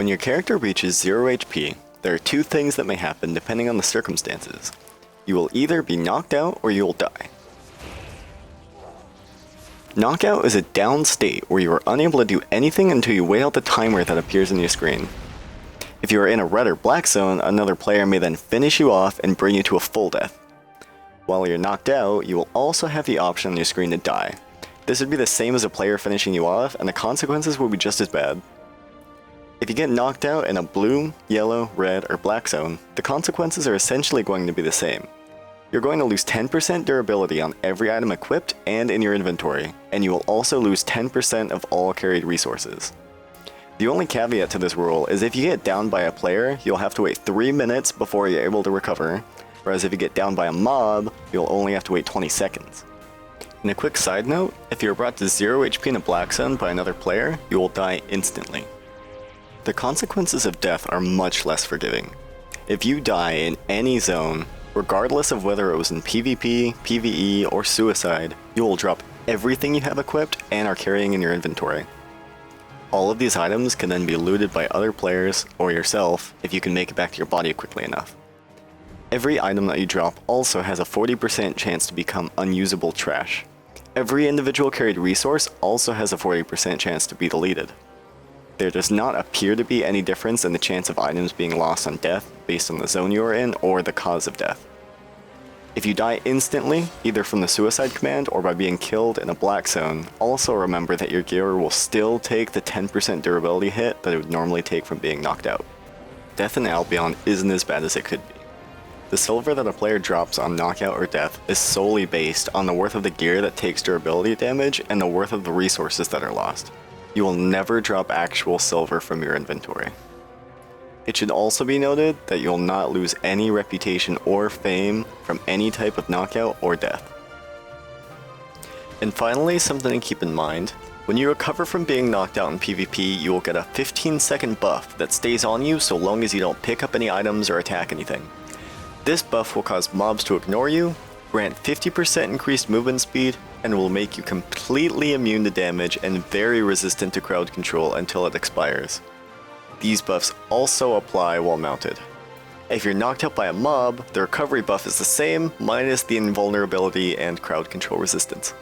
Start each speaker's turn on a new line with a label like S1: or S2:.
S1: When your character reaches 0 HP, there are two things that may happen depending on the circumstances. You will either be knocked out or you will die. Knockout is a down state where you are unable to do anything until you wait out the timer that appears on your screen. If you are in a red or black zone, another player may then finish you off and bring you to a full death. While you're knocked out, you will also have the option on your screen to die. This would be the same as a player finishing you off, and the consequences will be just as bad. If you get knocked out in a blue, yellow, red, or black zone, the consequences are essentially going to be the same. You're going to lose 10% durability on every item equipped and in your inventory, and you will also lose 10% of all carried resources. The only caveat to this rule is if you get downed by a player, you'll have to wait 3 minutes before you're able to recover, whereas if you get downed by a mob, you'll only have to wait 20 seconds. In a quick side note, if you're brought to 0 HP in a black zone by another player, you will die instantly. The consequences of death are much less forgiving. If you die in any zone, regardless of whether it was in PvP, PvE, or suicide, you will drop everything you have equipped and are carrying in your inventory. All of these items can then be looted by other players or yourself if you can make it back to your body quickly enough. Every item that you drop also has a 40% chance to become unusable trash. Every individual carried resource also has a 40% chance to be deleted. There does not appear to be any difference in the chance of items being lost on death based on the zone you are in or the cause of death. If you die instantly, either from the suicide command or by being killed in a black zone, also remember that your gear will still take the 10% durability hit that it would normally take from being knocked out. Death in Albion isn't as bad as it could be. The silver that a player drops on knockout or death is solely based on the worth of the gear that takes durability damage and the worth of the resources that are lost. You will never drop actual silver from your inventory. It should also be noted that you'll not lose any reputation or fame from any type of knockout or death. And finally, something to keep in mind, when you recover from being knocked out in PvP, you will get a 15-second buff that stays on you so long as you don't pick up any items or attack anything. This buff will cause mobs to ignore you, grant 50% increased movement speed, and will make you completely immune to damage and very resistant to crowd control until it expires. These buffs also apply while mounted. If you're knocked out by a mob, the recovery buff is the same, minus the invulnerability and crowd control resistance.